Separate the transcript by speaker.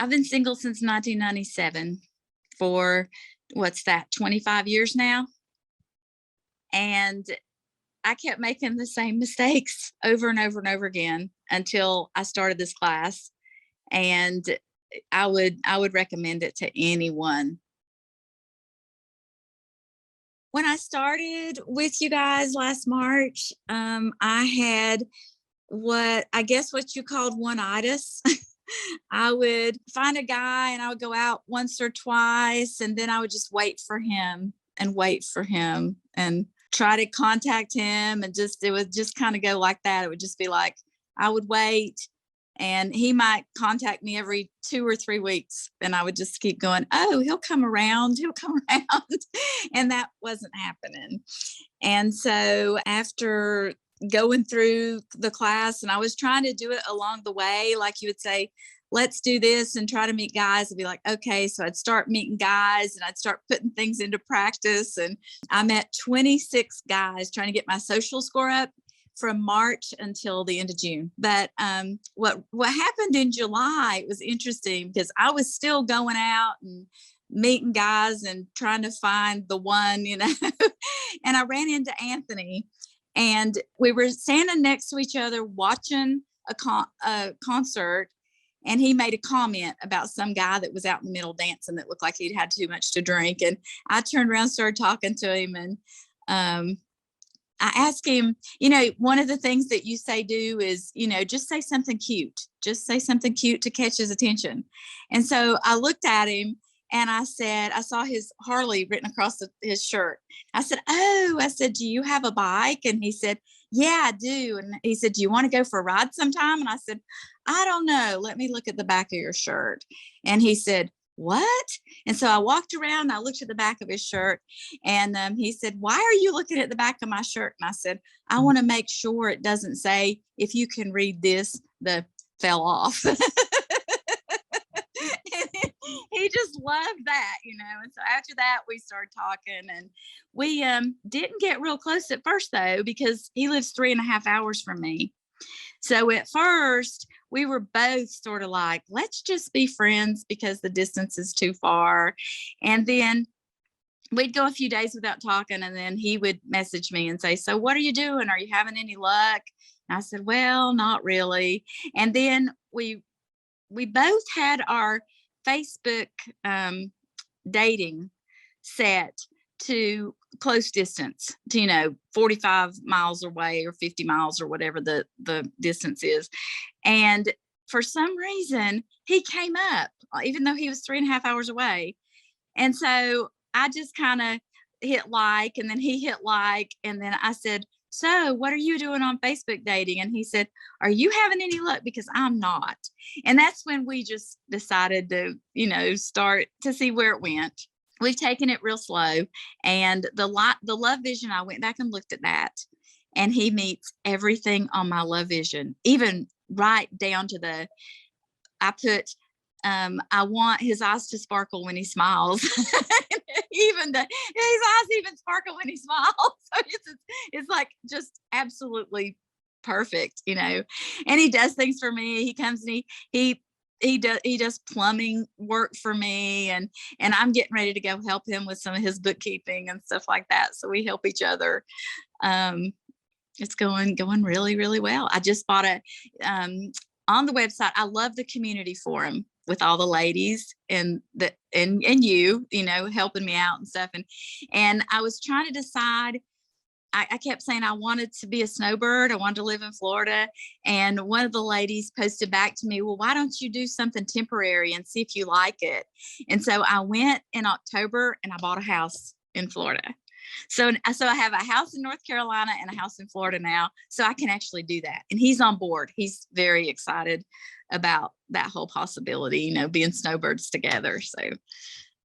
Speaker 1: I've been single since 1997 for what's that, 25 years now. And I kept making the same mistakes over and over and over again until I started this class. And I would recommend it to anyone. When I started with you guys last March, I had what you called one-itis. I would find a guy and I would go out once or twice, and then I would just wait for him and try to contact him. And it would just kind of go like that. It would just be like, I would wait and he might contact me every 2 or 3 weeks. And I would just keep going, oh, he'll come around. And that wasn't happening. And so after going through the class, and I was trying to do it along the way, like you would say, let's do this and try to meet guys. I'd be like, okay. So I'd start meeting guys and I'd start putting things into practice. And I met 26 guys trying to get my social score up from March until the end of June. But what happened in July was interesting because I was still going out and meeting guys and trying to find the one, and I ran into Anthony and we were standing next to each other watching a concert. And he made a comment about some guy that was out in the middle dancing that looked like he'd had too much to drink. And I turned around, started talking to him. And I asked him, one of the things that you say do is, just say something cute. Just say something cute to catch his attention. And so I looked at him and I said, I saw his Harley written across his shirt. I said, do you have a bike? And he said, yeah, I do. And he said, do you want to go for a ride sometime? And I said, I don't know. Let me look at the back of your shirt. And he said, what? And so I walked around, I looked at the back of his shirt, and he said, why are you looking at the back of my shirt? And I said, I want to make sure it doesn't say, if you can read this, the fell off. He just loved that, and so after that we started talking, and we didn't get real close at first though, because he lives 3.5 hours from me. So at first we were both sort of like, let's just be friends because the distance is too far. And then we'd go a few days without talking, and then he would message me and say, so what are you doing? Are you having any luck? And I said, well, not really. And then we both had our Facebook dating set to close distance, to 45 miles away or 50 miles or whatever the distance is. And for some reason he came up even though he was 3.5 hours away. And so I just kind of hit like, and then he hit like, and then I said, so what are you doing on Facebook dating? And he said, are you having any luck? Because I'm not. And that's when we just decided to, start to see where it went. We've taken it real slow. And the love vision, I went back and looked at that, and he meets everything on my love vision, even right down to I put, I want his eyes to sparkle when he smiles. His eyes even sparkle when he smiles. So it's like just absolutely perfect, And he does things for me. He comes and he does plumbing work for me, and I'm getting ready to go help him with some of his bookkeeping and stuff like that. So we help each other. It's going really, really well. I just bought on the website. I love the community forum with all the ladies and you, helping me out and stuff. And I was trying to decide, I kept saying I wanted to be a snowbird. I wanted to live in Florida. And one of the ladies posted back to me, well, why don't you do something temporary and see if you like it? And so I went in October and I bought a house in Florida. So I have a house in North Carolina and a house in Florida now, so I can actually do that. And he's on board. He's very excited about that whole possibility, being snowbirds together. So